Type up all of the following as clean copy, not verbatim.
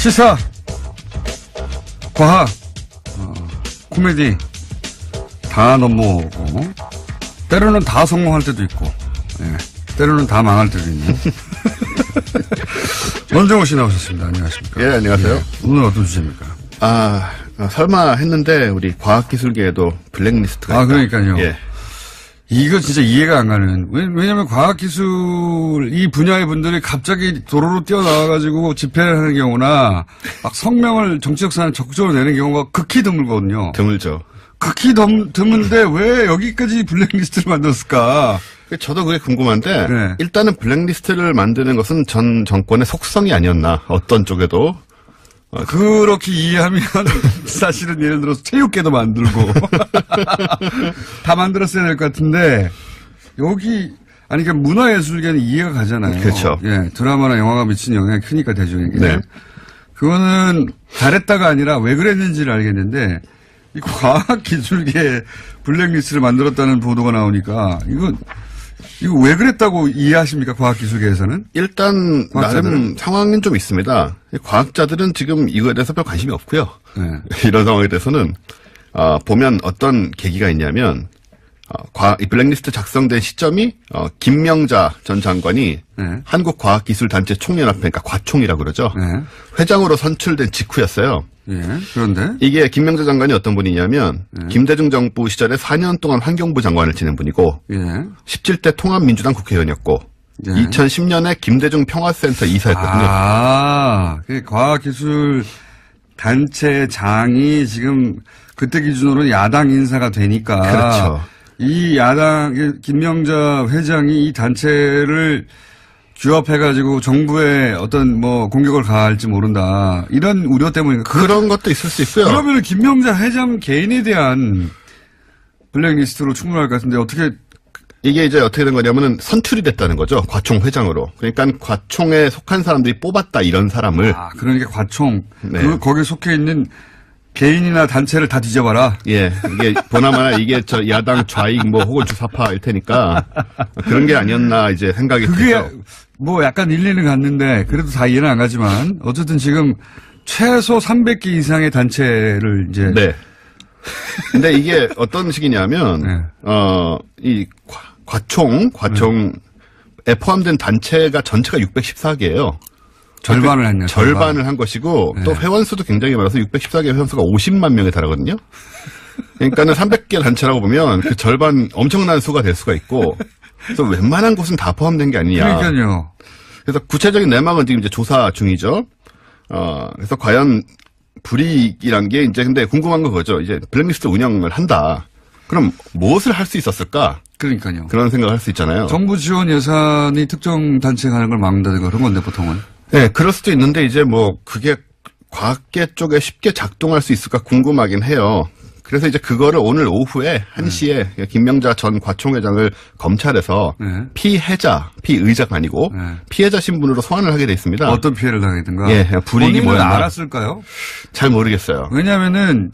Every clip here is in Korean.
시사, 과학, 코미디 다 넘어오고 때로는 다 성공할 때도 있고 때로는 다 망할 때도 있는 원정호 씨 나오셨습니다. 안녕하십니까? 예, 안녕하세요. 오늘 어떤 주제입니까? 설마 했는데 우리 과학기술계에도 블랙리스트가 있다. 그러니까요. 예. 이거 진짜 이해가 안 가는. 왜냐면 과학기술 이 분야의 분들이 갑자기 도로로 뛰어나와가지고 집회를 하는 경우나 막 성명을 정치적 사안을 적극적으로 내는 경우가 극히 드물거든요. 드물죠. 극히 드문데 왜 여기까지 블랙리스트를 만들었을까? 저도 그게 궁금한데 네. 일단은 블랙리스트를 만드는 것은 전 정권의 속성이 아니었나. 어떤 쪽에도. 그렇게 이해하면 사실은 예를 들어서 체육계도 만들고 다 만들었어야 될 것 같은데 여기 그러니까 문화예술계는 이해가 가잖아요. 그렇죠. 예, 드라마나 영화가 미친 영향이 크니까 대중에게. 네. 그거는 잘했다가 아니라 왜 그랬는지를 알겠는데 이 과학기술계 블랙리스트를 만들었다는 보도가 나오니까 이거 왜 그랬다고 이해하십니까? 과학기술계에서는? 일단 과학자들은? 나름 상황은 좀 있습니다. 과학자들은 지금 이거에 대해서 별 관심이 없고요. 네. 이런 상황에 대해서는 보면 어떤 계기가 있냐면 이 블랙리스트 작성된 시점이 김명자 전 장관이 네. 한국과학기술단체 총연합회, 그러니까 과총이라고 그러죠. 네. 회장으로 선출된 직후였어요. 예. 그런데 이게 김명자 장관이 어떤 분이냐면 김대중 정부 시절에 4년 동안 환경부 장관을 지낸 분이고 예. 17대 통합민주당 국회의원이었고 예. 2010년에 김대중 평화센터 이사였거든요. 그 과학기술 단체장이 지금 그때 기준으로 야당 인사가 되니까. 그렇죠. 이 야당, 김명자 회장이 이 단체를 규합해가지고 정부에 어떤 공격을 가할지 모른다. 이런 우려 때문에. 그런 것도 있을 수 있고요. 그러면 김명자 회장 개인에 대한 블랙리스트로 충분할 것 같은데 어떻게. 이게 이제 어떻게 된 거냐면은 선출이 됐다는 거죠. 과총 회장으로. 그러니까 과총에 속한 사람들이 뽑았다 이런 사람을. 그러니까 과총. 네. 거기에 속해 있는 개인이나 단체를 다 뒤져봐라. 예. 이게 보나마나 이게 저 야당 좌익 혹은 주사파일 테니까 그런 게 아니었나 이제 생각이 그게 들죠. 약간 일리는 갔는데 그래도 다 이해는 안 가지만 어쨌든 지금 최소 300개 이상의 단체를 이제. 네. 근데 이게 어떤 식이냐면 네. 이 과총에 포함된 단체가 전체가 614개예요. 절반을 했네요. 절반을 한 것이고 네. 또 회원수도 굉장히 많아서 614개 회원수가 50만 명에 달하거든요. 그러니까는 300개 단체라고 보면 그 절반 엄청난 수가 될 수가 있고 그래서 웬만한 곳은 다 포함된 게 아니냐. 그러니까요. 그래서 구체적인 내막은 지금 이제 조사 중이죠. 그래서 과연 불이익이란 게 이제 근데 궁금한 건 그거죠. 이제 블랙리스트 운영을 한다. 그럼 무엇을 할 수 있었을까? 그러니까요. 그런 생각을 할 수 있잖아요. 정부 지원 예산이 특정 단체 가는 걸 막는다든가 그런 건데 보통은. 네, 그럴 수도 있는데 이제 그게 과학계 쪽에 쉽게 작동할 수 있을까 궁금하긴 해요. 그래서 이제 그거를 오늘 오후에 1시에 김명자 전 과총회장을 검찰에서 피의자가 아니고 피해자 신분으로 소환을 하게 돼 있습니다. 어떤 피해를 당했든가. 예, 불이익이 본인은 뭐였나? 알았을까요? 잘 모르겠어요. 왜냐면은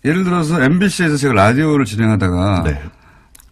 예를 들어서 MBC에서 제가 라디오를 진행하다가 네.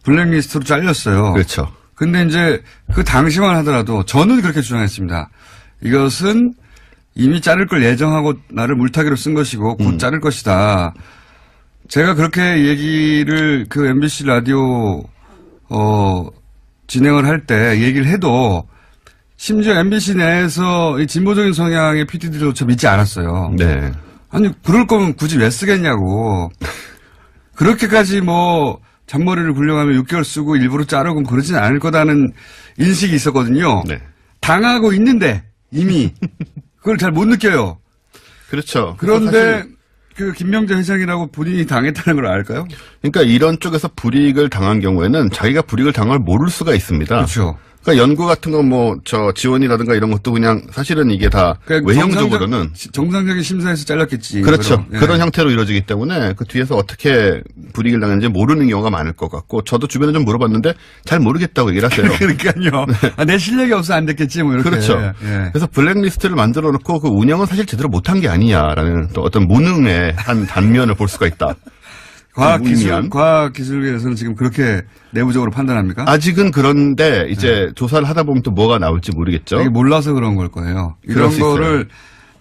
블랙리스트로 잘렸어요. 그렇죠. 근데 이제 그 당시만 하더라도 저는 그렇게 주장했습니다. 이것은 이미 자를 걸 예정하고 나를 물타기로 쓴 것이고 곧 자를 것이다. 제가 그렇게 얘기를 그 MBC 라디오 진행을 할 때 얘기를 해도 심지어 MBC 내에서 이 진보적인 성향의 PD들조차 믿지 않았어요. 네. 아니 그럴 거면 굳이 왜 쓰겠냐고. 그렇게까지 잔머리를 굴려가며 6개월 쓰고 일부러 자르고 그러진 않을 거다는 인식이 있었거든요. 네. 당하고 있는데 이미 그걸 잘 못 느껴요. 그렇죠. 그런데 그 김명자 회장이라고 본인이 당했다는 걸 알까요? 그러니까 이런 쪽에서 불이익을 당한 경우에는 자기가 불이익을 당한 걸 모를 수가 있습니다. 그렇죠. 그러니까 연구 같은 거 지원이라든가 이런 것도 그냥 사실은 이게 다 그러니까 외형적으로는 정상적인 심사에서 잘랐겠지. 그렇죠. 예. 그런 형태로 이루어지기 때문에 그 뒤에서 어떻게 불이익을 당했는지 모르는 경우가 많을 것 같고 저도 주변에 좀 물어봤는데 잘 모르겠다고 얘기를 하세요. 그러니까요. 내 실력이 없어 안 됐겠지 이렇게. 그렇죠. 예. 그래서 블랙리스트를 만들어 놓고 그 운영은 사실 제대로 못한 게 아니냐라는 또 어떤 무능의 한 단면을 볼 수가 있다. 과학기술계에서는 지금 그렇게 내부적으로 판단합니까? 아직은 그런데 이제 조사를 하다 보면 또 뭐가 나올지 모르겠죠. 이게 몰라서 그런 걸 거예요. 이런 거를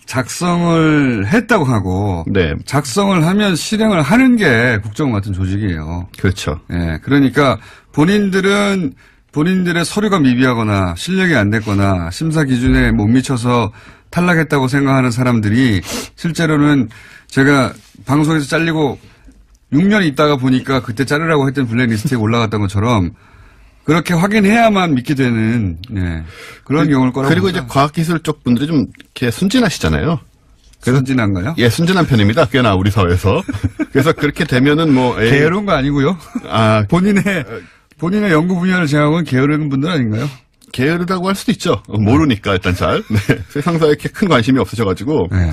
작성을 했다고 하고 네. 작성을 하면 실행을 하는 게 국정원 같은 조직이에요. 그렇죠. 예. 그러니까 본인들의 서류가 미비하거나 실력이 안 됐거나 심사 기준에 못 미쳐서 탈락했다고 생각하는 사람들이 실제로는 제가 방송에서 잘리고 6년 있다가 보니까 그때 자르라고 했던 블랙리스트에 올라갔던 것처럼 그렇게 확인해야만 믿게 되는 그런 경우를 거라고. 그리고 이제 과학기술 쪽 분들이 좀 이렇게 순진하시잖아요. 순진한가요? 예, 순진한 편입니다. 꽤나 우리 사회에서. 그래서 그렇게 되면은 뭐 게으른 거 아니고요. 본인의 연구 분야를 제외하고는 게으른 분들 아닌가요? 게으르다고 할 수도 있죠. 모르니까 일단 잘. 네. 세상사에 이렇게 큰 관심이 없으셔가지고. 네.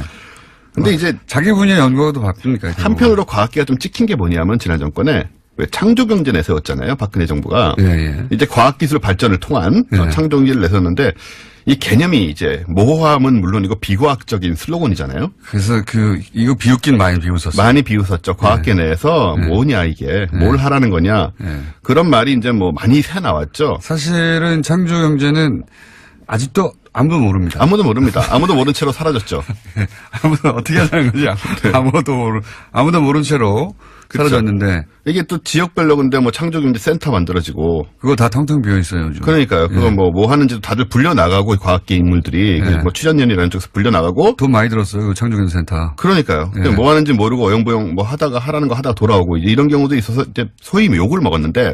근데 이제 자기 분야 연구가 더 바쁩니까? 한편으로 과학계가 좀 찍힌 게 뭐냐면 지난 정권에 왜 창조경제 내세웠잖아요. 박근혜 정부가. 이제 과학기술 발전을 통한 창조경제를 내세웠는데 이 개념이 이제 모호함은 물론이고 비과학적인 슬로건이잖아요. 그래서 이거 비웃긴 많이 비웃었어요. 많이 비웃었죠. 과학계 내에서 뭐냐 이게 뭘 하라는 거냐. 그런 말이 이제 뭐 많이 새 나왔죠. 사실은 창조경제는 아직도 아무도 모릅니다. 아무도 모릅니다. 아무도 모른 채로 사라졌죠. 아무도 어떻게 하자는 거지? 아무도 모른 채로 그렇죠. 사라졌는데. 이게 또 지역별로 근데 뭐 창조경제 센터 만들어지고. 그거 다 텅텅 비어 있어요, 요즘. 그러니까요. 그거 뭐 하는지도 다들 불려나가고 과학계 인물들이 뭐 취재연이라는 쪽에서 불려나가고. 돈 많이 들었어요, 그 창조경제 센터. 그러니까요. 뭐 하는지 모르고 어영부영 뭐 하라는 거 하다가 돌아오고 이런 경우도 있어서 이제 소위 욕을 먹었는데.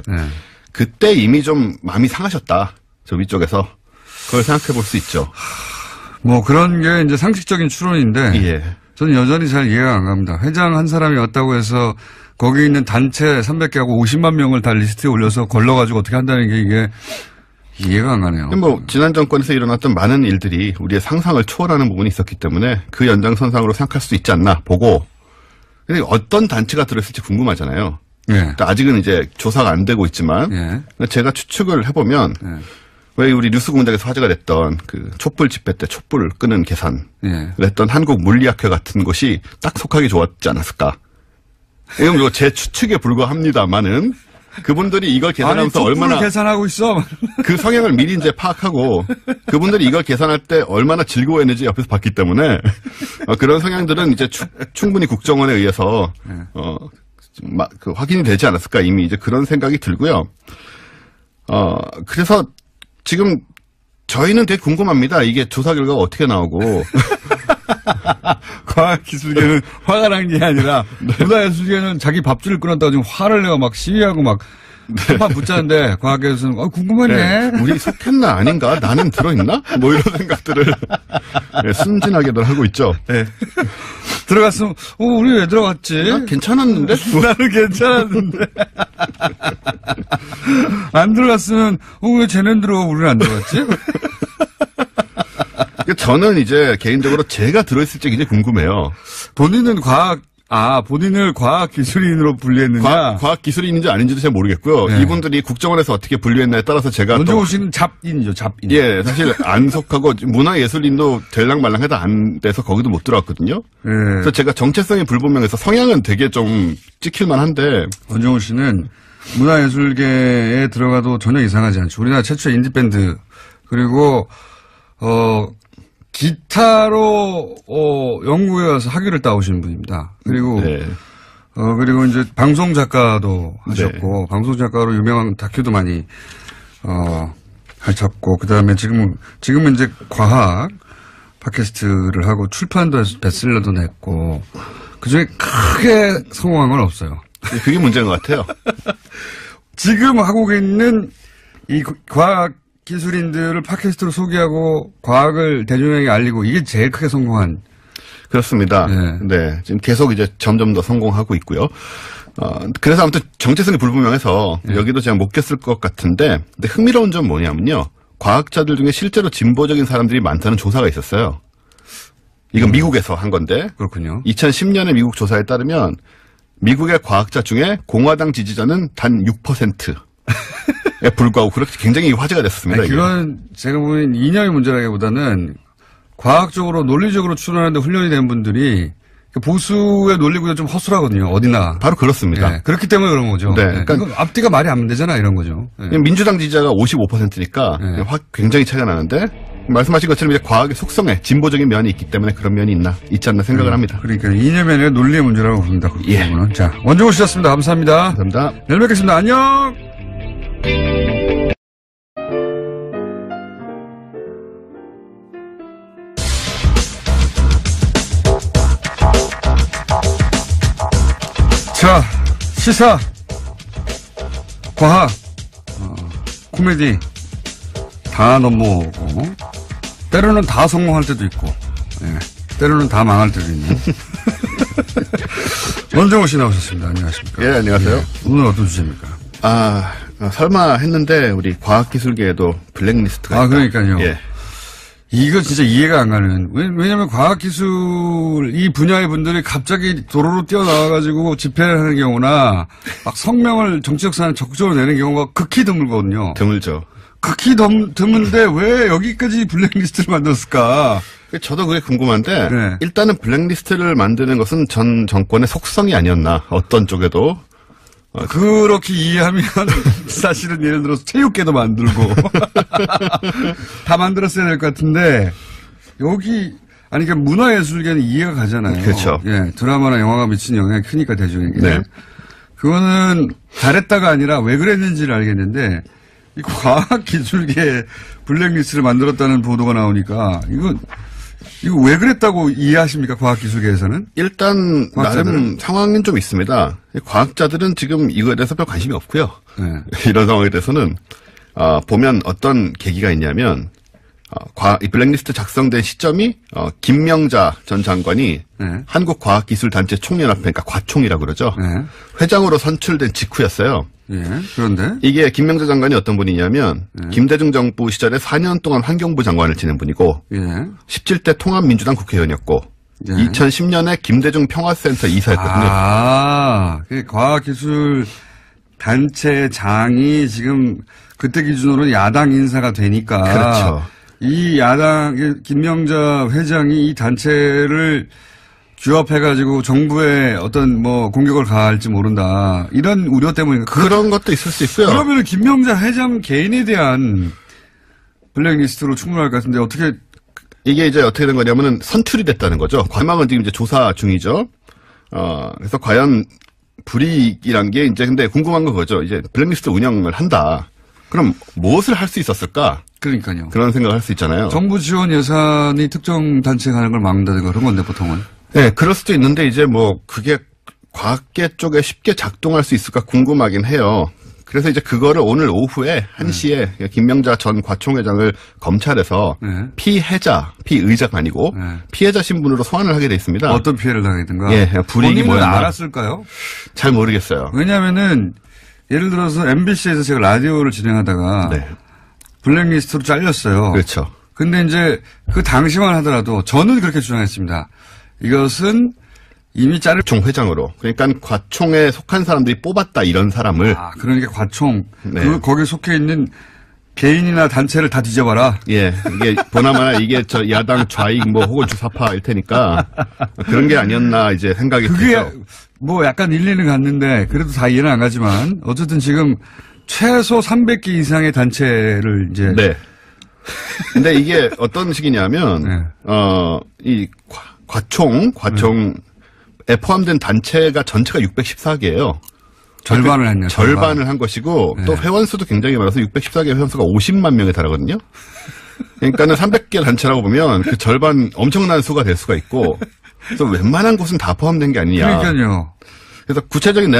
그때 이미 좀 마음이 상하셨다. 저 위쪽에서. 그걸 생각해 볼 수 있죠. 뭐 그런 게 이제 상식적인 추론인데. 저는 여전히 잘 이해가 안 갑니다. 회장 한 사람이 왔다고 해서 거기 있는 단체 300개하고 50만 명을 다 리스트에 올려서 걸러가지고 어떻게 한다는 게 이게 이해가 안 가네요. 뭐 지난 정권에서 일어났던 많은 일들이 우리의 상상을 초월하는 부분이 있었기 때문에 그 연장선상으로 생각할 수 있지 않나 보고. 근데 어떤 단체가 들어있을지 궁금하잖아요. 아직은 이제 조사가 안 되고 있지만 제가 추측을 해보면 왜 우리 뉴스공장에서 화제가 됐던 그 촛불 집회 때 촛불을 끄는 계산을 했던 한국물리학회 같은 곳이 딱 속하기 좋았지 않았을까. 이건 뭐 제 추측에 불과합니다만은 그분들이 이걸 계산하면서 얼마나 계산하고 있어. 그 성향을 미리 이제 파악하고 그분들이 이걸 계산할 때 얼마나 즐거워했는지 옆에서 봤기 때문에 그런 성향들은 이제 충분히 국정원에 의해서 그 확인이 되지 않았을까 이미 이제 그런 생각이 들고요. 그래서 지금 저희는 되게 궁금합니다. 이게 조사 결과가 어떻게 나오고. 과학기술계는 화가 난 게 아니라 문화예술계는 자기 밥줄을 끊었다고 지금 화를 내고 막 시위하고 막 한판 붙자는데 과학계에서는 궁금하네. 우리 속했나 아닌가? 나는 들어있나? 뭐 이런 생각들을 순진하게들 하고 있죠. 들어갔으면 우리 왜 들어갔지? 나 괜찮았는데? 나는 괜찮았는데. 안 들어갔으면 왜 쟤는 들어가 우리는 안 들어갔지? 저는 이제 개인적으로 제가 들어있을지 굉장히 궁금해요. 본인은 본인을 과학기술인으로 분류했느냐? 과학기술인인지 아닌지도 잘 모르겠고요. 이분들이 국정원에서 어떻게 분류했나에 따라서 제가 원종우 씨는 잡인이죠, 잡인. 사실 안 속하고 문화예술인도 될랑말랑해도 안 돼서 거기도 못 들어갔거든요. 그래서 제가 정체성이 불분명해서 성향은 되게 좀 찍힐만한데. 원종우 씨는 문화예술계에 들어가도 전혀 이상하지 않죠. 우리나라 최초의 인디밴드 그리고 기타로 영국에 가서 학위를 따오신 분입니다. 그리고 그리고 이제 방송 작가도 하셨고 방송 작가로 유명한 다큐도 많이 하셨고 그다음에 지금은 이제 과학 팟캐스트를 하고 출판도 해서 베스트셀러도 냈고 그중에 크게 성공한 건 없어요. 그게 문제인 것 같아요. 지금 하고 있는 이 과학 기술인들을 팟캐스트로 소개하고 과학을 대중에게 알리고 이게 제일 크게 성공한. 그렇습니다. 네. 지금 계속 이제 점점 더 성공하고 있고요. 그래서 아무튼 정체성이 불분명해서 여기도 제가 못 꼈을 것 같은데 근데 흥미로운 점 뭐냐면요. 과학자들 중에 실제로 진보적인 사람들이 많다는 조사가 있었어요. 이건 미국에서 한 건데. 그렇군요. 2010년에 미국 조사에 따르면 미국의 과학자 중에 공화당 지지자는 단 6%. 에 불구하고 그렇게 굉장히 화제가 됐습니다. 그건 제가 보기엔 이념의 문제라기보다는 과학적으로 논리적으로 추론하는데 훈련이 된 분들이 보수의 논리구조 좀 허술하거든요. 어디나. 바로 그렇습니다. 그렇기 때문에 그런 거죠. 그러니까 앞뒤가 말이 안 되잖아 이런 거죠. 민주당 지지자가 55%니까 굉장히 차이가 나는데 말씀하신 것처럼 이제 과학의 속성에 진보적인 면이 있기 때문에 그런 면이 있지 않나 생각을 합니다. 그러니까 이념의 논리의 문제라고 봅니다. 그 예. 부분은. 자, 원종우 씨였습니다. 감사합니다. 감사합니다. 내일 뵙겠습니다. 안녕! 자, 시사, 과학, 코미디 다 넘어오고 때로는 다 성공할 때도 있고 때로는 다 망할 때도 있는 원종우 씨 나오셨습니다. 안녕하십니까? 예, 안녕하세요. 오늘 어떤 주제입니까? 설마 했는데 우리 과학기술계에도 블랙리스트가 있다. 그러니까요. 예. 이거 진짜 이해가 안 가는. 왜냐면 과학기술 이 분야의 분들이 갑자기 도로로 뛰어나와가지고 집회를 하는 경우나 막 성명을 정치적 사안에 적극적으로 내는 경우가 극히 드물거든요. 드물죠. 극히 드문데 왜 여기까지 블랙리스트를 만들었을까? 저도 그게 궁금한데 네. 일단은 블랙리스트를 만드는 것은 전 정권의 속성이 아니었나. 어떤 쪽에도. 그렇게 이해하면 사실은 예를 들어서 체육계도 만들고 다 만들었어야 될 것 같은데 여기 그러니까 문화예술계는 이해가 가잖아요. 그렇죠. 예, 드라마나 영화가 미친 영향이 크니까 대중에게. 네. 그거는 잘했다가 아니라 왜 그랬는지를 알겠는데 이 과학기술계 블랙리스트를 만들었다는 보도가 나오니까 이거 왜 그랬다고 이해하십니까? 과학기술계에서는? 일단 과학자들은? 나름 상황은 좀 있습니다. 과학자들은 지금 이거에 대해서 별 관심이 없고요. 네. 이런 상황에 대해서는 보면 어떤 계기가 있냐면 이 블랙리스트 작성된 시점이 김명자 전 장관이 네. 한국과학기술단체 총연합회, 그러니까 과총이라고 그러죠. 네. 회장으로 선출된 직후였어요. 예. 그런데 이게 김명자 장관이 어떤 분이냐면 김대중 정부 시절에 4년 동안 환경부 장관을 지낸 분이고 예. 17대 통합민주당 국회의원이었고 예. 2010년에 김대중 평화센터 이사였거든요. 그 과학기술 단체 장이 지금 그때 기준으로는 야당 인사가 되니까. 그렇죠. 이 야당, 김명자 회장이 이 단체를 규합해가지고 정부에 어떤 공격을 가할지 모른다. 이런 우려 때문에. 그런 것도 있을 수 있고요. 그러면 김명자 회장 개인에 대한 블랙리스트로 충분할 것 같은데 어떻게. 이게 이제 어떻게 된 거냐면은 선출이 됐다는 거죠. 과망은 지금 이제 조사 중이죠. 그래서 과연 불이익이란 게 이제 근데 궁금한 건 그거죠. 이제 블랙리스트 운영을 한다. 그럼 무엇을 할 수 있었을까? 그러니까요. 그런 생각을 할 수 있잖아요. 정부 지원 예산이 특정 단체에 가는 걸 막는다든가 그런 건데 보통은. 네, 그럴 수도 있는데 이제 그게 과학계 쪽에 쉽게 작동할 수 있을까 궁금하긴 해요. 그래서 이제 그거를 오늘 오후에 1시에 김명자 전 과총회장을 검찰에서 피의자가 아니고 피해자 신분으로 소환을 하게 돼 있습니다. 어떤 피해를 당했든가. 예, 불이익이 뭐였나. 알았을까요? 잘 모르겠어요. 왜냐면은 예를 들어서 MBC에서 제가 라디오를 진행하다가 네. 블랙리스트로 잘렸어요. 그렇죠. 근데 이제 그 당시만 하더라도 저는 그렇게 주장했습니다. 이것은 이미 총 회장으로. 그러니까 과총에 속한 사람들이 뽑았다 이런 사람을. 그러니까 과총. 네. 거기에 속해 있는 개인이나 단체를 다 뒤져봐라. 예. 이게 보나마나 이게 야당 좌익 혹은 주사파일 테니까 그런 게 아니었나 이제 생각이 들죠. 그게 약간 일리는 갔는데 그래도 다 이해는 안 가지만 어쨌든 지금 최소 300개 이상의 단체를 이제. 네. 근데 이게 어떤 식이냐면 이 과총에 포함된 단체가 전체가 614개예요. 절반을 했냐. 절반을 한 것이고 또 회원수도 굉장히 많아서 614개 회원수가 50만 명에 달하거든요. 그러니까는 300개 단체라고 보면 그 절반 엄청난 수가 될 수가 있고 그래서 웬만한 곳은 다 포함된 게 아니냐. 그러니까요. 그래서 구체적인